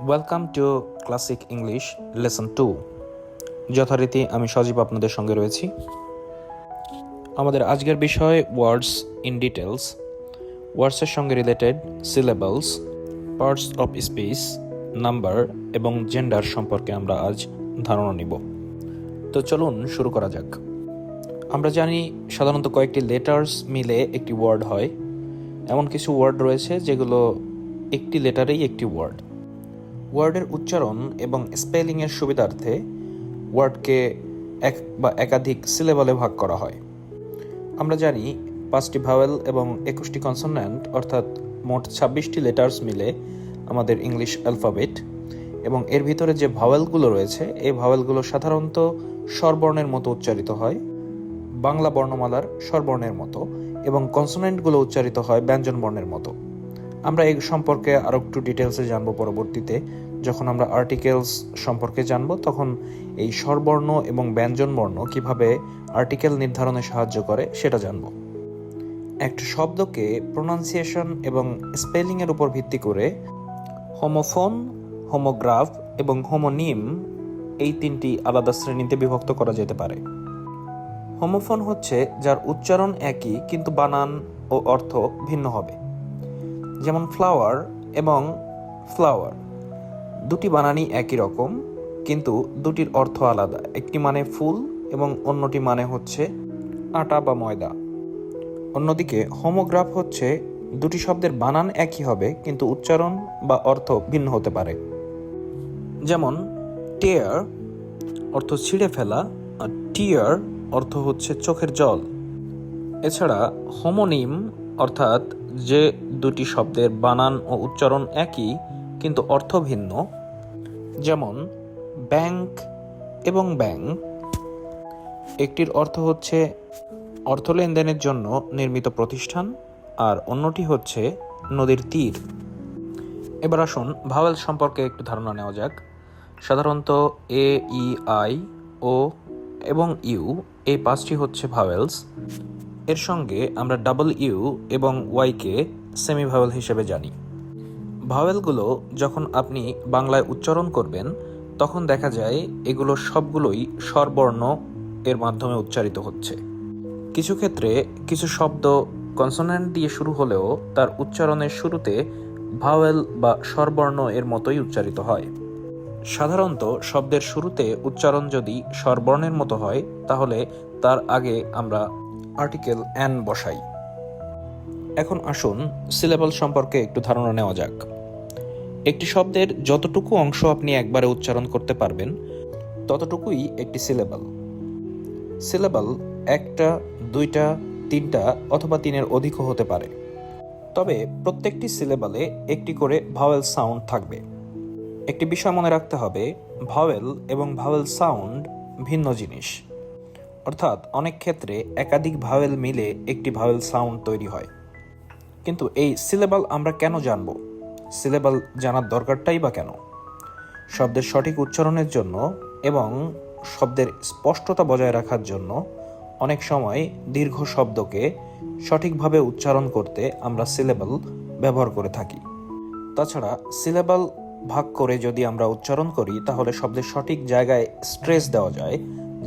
Welcome to classic English lesson 2। যথারীতি আমি সজীব আপনাদের সঙ্গে রয়েছি। আমাদের আজকের বিষয় ওয়ার্ডস ইন ডিটেলস। ওয়ার্ডসের সঙ্গে related syllables, parts of speech, number এবং জেন্ডার সম্পর্কে আমরা আজ ধারণা নিব। তো চলুন শুরু করা যাক। আমরা জানি সাধারণত কয়েকটি লেটার্স মিলে একটি ওয়ার্ড হয়। এমন কিছু ওয়ার্ড রয়েছে যেগুলো একটি লেটারেই একটি ওয়ার্ড। ওয়ার্ডের উচ্চারণ এবং স্পেলিংয়ের সুবিধার্থে ওয়ার্ডকে এক বা একাধিক সিলেবলে ভাগ করা হয়। আমরা জানি 5টি ভাওয়েল এবং 21টি কনসোনেন্ট অর্থাৎ মোট 26টি লেটার্স মিলে আমাদের ইংলিশ অ্যালফাবেট, এবং এর ভিতরে যে ভাওয়েলগুলো রয়েছে এই ভাওয়েলগুলো সাধারণত স্বরবর্ণের মতো উচ্চারিত হয়, বাংলা বর্ণমালার স্বরবর্ণের মতো, এবং কনসোনেন্টগুলো উচ্চারিত হয় ব্যঞ্জন বর্ণের মতো। আমরা এই সম্পর্কে আরও একটু ডিটেলসে জানবো পরবর্তীতে। যখন আমরা আর্টিকেলস সম্পর্কে জানবো তখন এই স্বরবর্ণ এবং ব্যঞ্জন বর্ণ কীভাবে আর্টিকেল নির্ধারণে সাহায্য করে সেটা জানবো। একটা শব্দকে প্রোনাউন্সিয়েশন এবং স্পেলিংয়ের উপর ভিত্তি করে হোমোফোন, হোমোগ্রাফ এবং হোমোনিম এই 3টি আলাদা শ্রেণীতে বিভক্ত করা যেতে পারে। হোমোফোন হচ্ছে যার উচ্চারণ একই কিন্তু বানান ও অর্থ ভিন্ন হবে, যেমন ফ্লাওয়ার এবং ফ্লাওয়ার, দুটি বানানই একই রকম কিন্তু দুটির অর্থ আলাদা। একটি মানে ফুল এবং অন্যটি মানে হচ্ছে আটা বা ময়দা। অন্যদিকে হোমোগ্রাফ হচ্ছে দুটি শব্দের বানান একই হবে কিন্তু উচ্চারণ বা অর্থ ভিন্ন হতে পারে, যেমন টেয়ার অর্থ ছিঁড়ে ফেলা আর টিয়ার অর্থ হচ্ছে চোখের জল। এছাড়া হোমোনিম অর্থাৎ যে দুটি শব্দের বানান ও উচ্চারণ একই কিন্তু অর্থ ভিন্ন, যেমন ব্যাংক এবং ব্যাংক। একটির অর্থ হচ্ছে অর্থ লেনদেনের জন্য নির্মিত প্রতিষ্ঠান আর অন্যটি হচ্ছে নদীর তীর। এবার আসুন ভাওয়েল সম্পর্কে একটু ধারণা নেওয়া যাক। সাধারণত এ, ই, আই, ও এবং ইউ এই 5টি হচ্ছে ভাওয়েলস। এর সঙ্গে আমরা ডাবল ইউ এবং ওয়াইকে সেমি ভাওয়েল হিসেবে জানি। ভাওয়েলগুলো যখন আপনি বাংলায় উচ্চারণ করবেন তখন দেখা যায় এগুলো সবগুলোই স্বরবর্ণ এর মাধ্যমে উচ্চারিত হচ্ছে। কিছু ক্ষেত্রে কিছু শব্দ কনসোনেন্ট দিয়ে শুরু হলেও তার উচ্চারণের শুরুতে ভাওয়েল বা স্বরবর্ণ এর মতোই উচ্চারিত হয়। সাধারণত শব্দের শুরুতে উচ্চারণ যদি স্বরবর্ণের মতো হয় তাহলে তার আগে আমরা আর্টিকেল অ্যান বসাই। এখন আসুন সিলেবল সম্পর্কে একটু ধারণা নেওয়া যাক। একটি শব্দের যতটুকু অংশ আপনি একবারে উচ্চারণ করতে পারবেন ততটুকুই একটি সিলেবল। সিলেবল 1টা, 2টা, 3টা অথবা 3-এর অধিকও হতে পারে। তবে প্রত্যেকটি সিলেবলে একটি করে ভাওয়েল সাউন্ড থাকবে। একটি বিষয় মনে রাখতে হবে, ভাওয়েল এবং ভাওয়েল সাউন্ড ভিন্ন জিনিস। অর্থাৎ অনেক ক্ষেত্রে একাধিক ভাওয়েল মিলে একটি ভাওয়েল সাউন্ড তৈরি হয়। কিন্তু এই সিলেবল আমরা কেন জানব? সিলেবল জানার দরকারটাই বা কেন? শব্দের সঠিক উচ্চারণের জন্য এবং শব্দের স্পষ্টতা বজায় রাখার জন্য অনেক সময় দীর্ঘ শব্দকে সঠিকভাবে উচ্চারণ করতে আমরা সিলেবল ব্যবহার করে থাকি। তাছাড়া সিলেবল ভাগ করে যদি আমরা উচ্চারণ করি তাহলে শব্দের সঠিক জায়গায় স্ট্রেস দেওয়া যায়,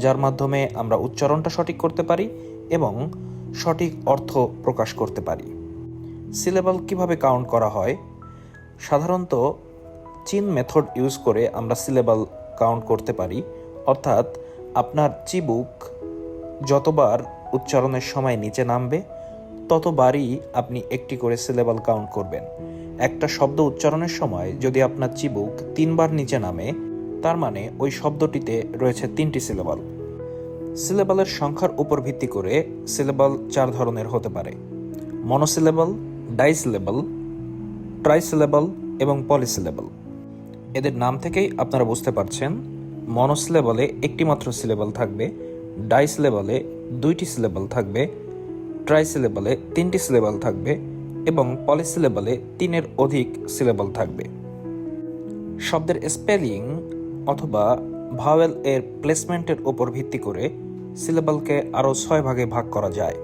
যার মাধ্যমে আমরা উচ্চারণটা সঠিক করতে পারি এবং সঠিক অর্থ প্রকাশ করতে পারি। সিলেবল কিভাবে কাউন্ট করা হয়? সাধারণত চিন মেথড ইউজ করে আমরা সিলেবল কাউন্ট করতে পারি। অর্থাৎ আপনার চিবুক যতবার উচ্চারণের সময় নিচে নামবে ততবারই আপনি একটি করে সিলেবল কাউন্ট করবেন। একটা শব্দ উচ্চারণের সময় যদি আপনার চিবুক 3বার নিচে নামে তার মানে ওই শব্দটিতে রয়েছে 3টি সিলেবল। সিলেবলের সংখ্যার উপর ভিত্তি করে সিলেবল 4 ধরনের হতে পারে: মনোসিলেবল, ডাইসিলেবল, ট্রাইসিলেবল এবং পলিসিলেবল। এদের নাম থেকেই আপনারা বুঝতে পারছেন, মনোসিলেবলে একটি মাত্র সিলেবল থাকবে, ডাইসিলেবলে 2টি সিলেবল থাকবে, ট্রাইসিলেবলে 3টি সিলেবল থাকবে এবং পলিসিলেবলে 3-এর অধিক সিলেবল থাকবে। শব্দের স্পেলিং অথবা ভাওয়েল এর প্লেসমেন্টের উপর ভিত্তি করে সিলেবলকে আরও 6 ভাগে ভাগ করা যায়,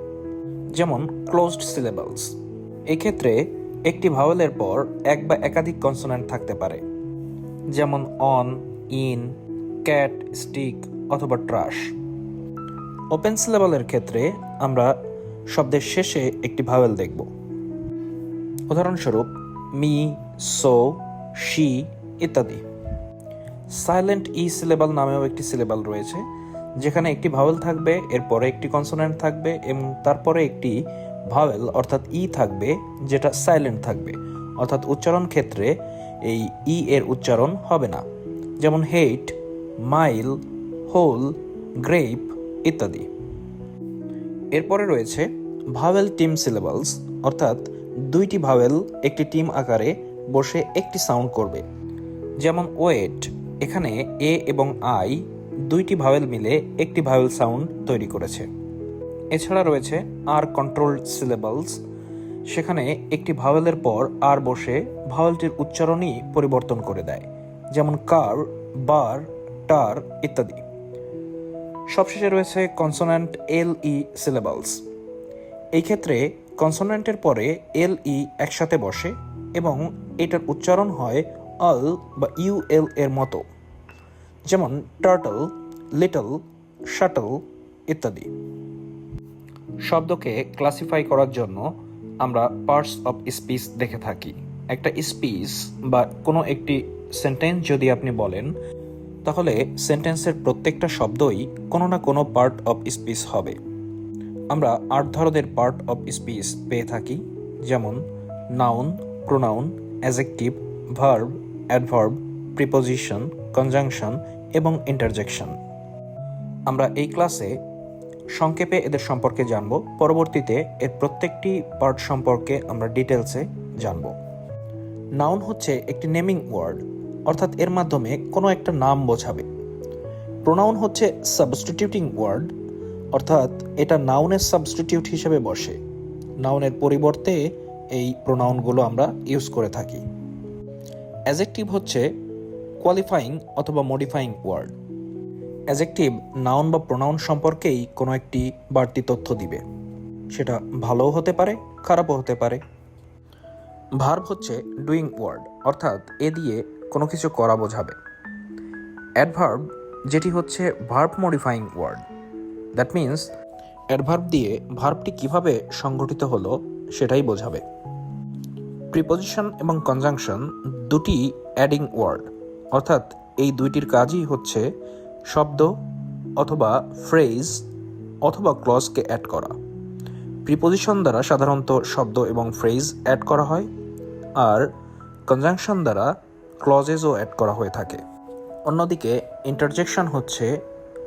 যেমন ক্লোজড সিলেবলস। এক্ষেত্রে একটি ভাওয়েলের পর এক বা একাধিক কনসোনেন্ট থাকতে পারে। যেমন অন, ইন, ক্যাট, স্টিক অথবা ট্রাশ। ওপেন সিলেবলের ক্ষেত্রে আমরা শব্দের শেষে একটি ভাওয়েল দেখব। উদাহরণস্বরূপ মি, সো, শি ইত্যাদি। সাইলেন্ট ই সিলেবল নামেও একটি সিলেবল রয়েছে, যেখানে একটি ভাওয়েল থাকবে, এরপরে একটি কনসোনেন্ট থাকবে এবং তারপরে একটি ভাওয়েল অর্থাৎ ই থাকবে, যেটা সাইলেন্ট থাকবে, অর্থাৎ উচ্চারণ ক্ষেত্রে এই ই এর উচ্চারণ হবে না। যেমন হেইট, মাইল, হোল, গ্রেপ ইত্যাদি। এরপরে রয়েছে ভাওয়েল টিম সিলেবলস, অর্থাৎ দুইটি ভাওয়েল একটি টিম আকারে বসে একটি সাউন্ড করবে। যেমন ওয়েট, এখানে এ এবং আই দুইটি ভাওয়েল মিলে একটি ভাওয়েল সাউন্ড তৈরি করেছে। এছাড়া রয়েছে আর কন্ট্রোলড সিলেবলস, সেখানে একটি ভাওয়েলের পর আর বসে ভাওয়েলটির উচ্চারণই পরিবর্তন করে দেয়, যেমন কার, বার, টার ইত্যাদি। সবশেষে রয়েছে কনসোন্যান্ট এল ই সিলেবলস। এই ক্ষেত্রে কনসোন্যান্টের পরে এল ই একসাথে বসে এবং এটার উচ্চারণ হয় অল বা ইউএল এর মতো, যেমন টার্টল, লিটল, শাটল ইত্যাদি। শব্দকে ক্লাসিফাই করার জন্য আমরা পার্টস অফ স্পিচ দেখে থাকি। একটা স্পিচ বা কোনো একটি সেন্টেন্স যদি আপনি বলেন, তাহলে সেন্টেন্সের প্রত্যেকটা শব্দই কোনো না কোনো পার্ট অফ স্পিচ হবে। আমরা 8 ধরনের পার্ট অফ স্পিচ পেয়ে থাকি, যেমন noun, pronoun, adjective, verb, adverb, preposition, conjunction এবং ইন্টারজেকশন। আমরা এই ক্লাসে সংক্ষেপে এদের সম্পর্কে জানব, পরবর্তীতে এর প্রত্যেকটি পার্ট সম্পর্কে আমরা ডিটেলসে জানব। নাউন হচ্ছে একটি নেমিং ওয়ার্ড, অর্থাৎ এর মাধ্যমে কোনো একটা নাম বোঝাবে। প্রোনাউন হচ্ছে সাবস্টিটিউটিং ওয়ার্ড, অর্থাৎ এটা নাউনের সাবস্টিটিউট হিসেবে বসে। নাউনের পরিবর্তে এই প্রোনাউনগুলো আমরা ইউজ করে থাকি। অ্যাডজেক্টিভ হচ্ছে কোয়ালিফাইং অথবা মডিফাইং ওয়ার্ড। অ্যাডজেক্টিভ নাউন বা প্রোনাউন সম্পর্কেই কোনো একটি বাড়তি তথ্য দিবে, সেটা ভালোও হতে পারে, খারাপও হতে পারে। ভার্ব হচ্ছে ডুইং ওয়ার্ড, অর্থাৎ এ দিয়ে কোনো কিছু করা বোঝাবে। অ্যাডভার্ব যেটি হচ্ছে verb modifying word, that means adverb দিয়ে ভার্বটি কিভাবে সংগঠিত হলো সেটাই বোঝাবে। প্রিপোজিশন এবং কনজাংশন দুটি অ্যাডিং ওয়ার্ড, অর্থাৎ এই দুইটির কাজই হচ্ছে শব্দ অথবা ফ্রেজ অথবা ক্লজকে অ্যাড করা। প্রিপোজিশন দ্বারা সাধারণত শব্দ এবং ফ্রেজ অ্যাড করা হয়, আর কনজাংশন দ্বারা ক্লজেসও অ্যাড করা হয়ে থাকে। অন্যদিকে ইন্টারজেকশন হচ্ছে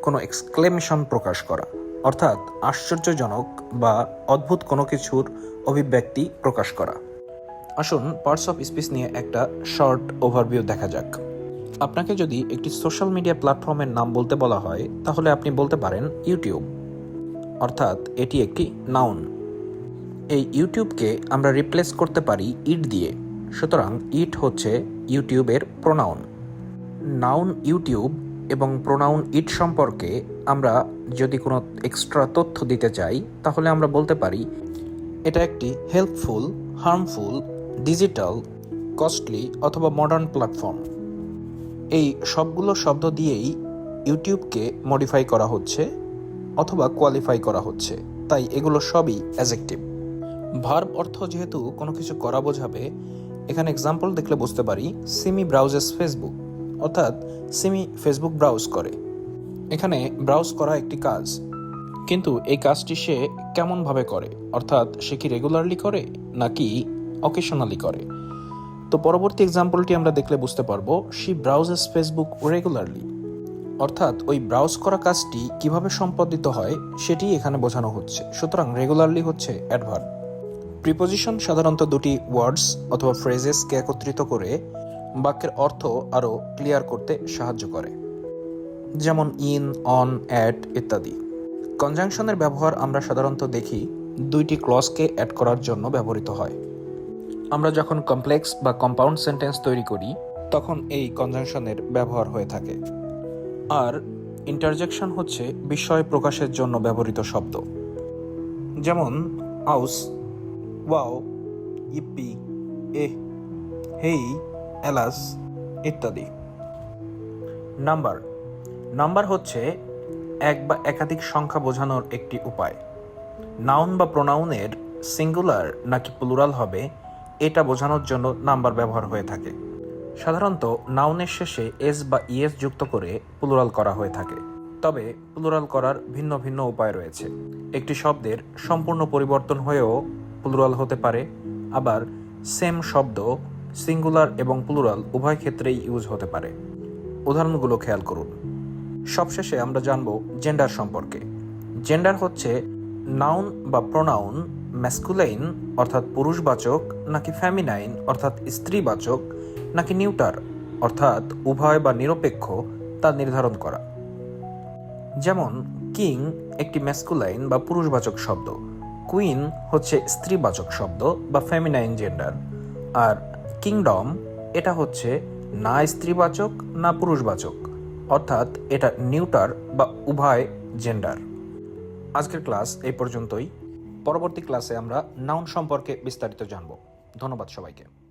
কোনো এক্সক্লেমেশন প্রকাশ করা, অর্থাৎ আশ্চর্যজনক বা অদ্ভুত কোনো কিছুর অভিব্যক্তি প্রকাশ করা। আসুন পার্টস অফ স্পিচ নিয়ে একটা শর্ট ওভারভিউ দেখা যাক। আপনাকে যদি একটি সোশ্যাল মিডিয়া প্ল্যাটফর্মের নাম বলতে বলা হয়, তাহলে আপনি বলতে পারেন ইউটিউব, অর্থাৎ এটি একটি নাউন। এই ইউটিউবকে আমরা রিপ্লেস করতে পারি ইট দিয়ে, সুতরাং ইট হচ্ছে ইউটিউবের প্রোনাউন। নাউন ইউটিউব এবং প্রোনাউন ইট সম্পর্কে আমরা যদি কোনো এক্সট্রা তথ্য দিতে চাই, তাহলে আমরা বলতে পারি এটা একটি হেল্পফুল, হার্মফুল, ডিজিটাল, কস্টলি অথবা মডার্ন প্ল্যাটফর্ম। এই সবগুলো শব্দ দিয়েই ইউটিউবকে মডিফাই করা হচ্ছে অথবা কোয়ালিফাই করা হচ্ছে, তাই এগুলো সবই অ্যাডজেক্টিভ। ভার্ব অর্থ যেহেতু কোনো কিছু করা বোঝাবে, এখানে এক্সাম্পল দেখলে বুঝতে পারি সিমি ব্রাউজেস ফেসবুক, অর্থাৎ সিমি ফেসবুক ব্রাউজ করে। এখানে ব্রাউজ করা একটি কাজ, কিন্তু এই কাজটি সে কেমনভাবে করে, অর্থাৎ সে কি রেগুলারলি করে নাকি অকেশনালি করে। তো পরবর্তী এক্সাম্পলটি আমরা দেখলে বুঝতে পারবো শি ব্রাউজেস ফেসবুক রেগুলারলি, অর্থাৎ ওই ব্রাউজ করা কাজটি কিভাবে সম্পাদিত হয় সেটি এখানে বোঝানো হচ্ছে, সুতরাং রেগুলারলি হচ্ছে অ্যাডভার্ব। প্রিপোজিশন সাধারণত দুটি ওয়ার্ডস অথবা ফ্রেজেসকে একত্রিত করে বাক্যের অর্থ আরও ক্লিয়ার করতে সাহায্য করে, যেমন ইন, অন, অ্যাট ইত্যাদি। কনজাংশনের ব্যবহার আমরা সাধারণত দেখি দুইটি ক্লজকে অ্যাড করার জন্য ব্যবহৃত হয়। আমরা যখন কমপ্লেক্স বা কম্পাউন্ড সেন্টেন্স তৈরি করি, তখন এই কনজাংশনের ব্যবহার হয়ে থাকে। আর ইন্টারজেকশন হচ্ছে বিস্ময় প্রকাশের জন্য ব্যবহৃত শব্দ, যেমন আউস, ওয়াও, ইপ্পি, এহ, হেই, এলাস ইত্যাদি। নাম্বার নাম্বার হচ্ছে এক বা একাধিক সংখ্যা বোঝানোর একটি উপায়। নাউন বা প্রোনাউনের সিঙ্গুলার নাকি প্লুরাল হবে এটা বোঝানোর জন্য নাম্বার ব্যবহার হয়ে থাকে। সাধারণত নাউনের শেষে এস বা ইএস যুক্ত করে প্লুরাল করা হয়ে থাকে। তবে প্লুরাল করার ভিন্ন ভিন্ন উপায় রয়েছে। একটি শব্দের সম্পূর্ণ পরিবর্তন হয়েও প্লুরাল হতে পারে, আবার সেম শব্দ সিঙ্গুলার এবং প্লুরাল উভয় ক্ষেত্রেই ইউজ হতে পারে। উদাহরণগুলো খেয়াল করুন। সবশেষে আমরা জানব জেন্ডার সম্পর্কে। জেন্ডার হচ্ছে নাউন বা প্রোনাউন ম্যাসকুলাইন অর্থাৎ পুরুষবাচক নাকি ফেমিনাইন অর্থাৎ স্ত্রীবাচক নাকি নিউটার অর্থাৎ উভয় বা নিরপেক্ষ তা নির্ধারণ করা। যেমন কিং একটি ম্যাসকুলাইন বা পুরুষবাচক শব্দ, কুইন হচ্ছে স্ত্রীবাচক শব্দ বা ফেমিনাইন জেন্ডার, আর কিংডম এটা হচ্ছে না স্ত্রীবাচক না পুরুষবাচক অর্থাৎ এটা নিউটার বা উভয় জেন্ডার। আজকের ক্লাস এই পর্যন্তই। পরবর্তী ক্লাসে আমরা নাউন সম্পর্কে বিস্তারিত জানব। ধন্যবাদ সবাইকে।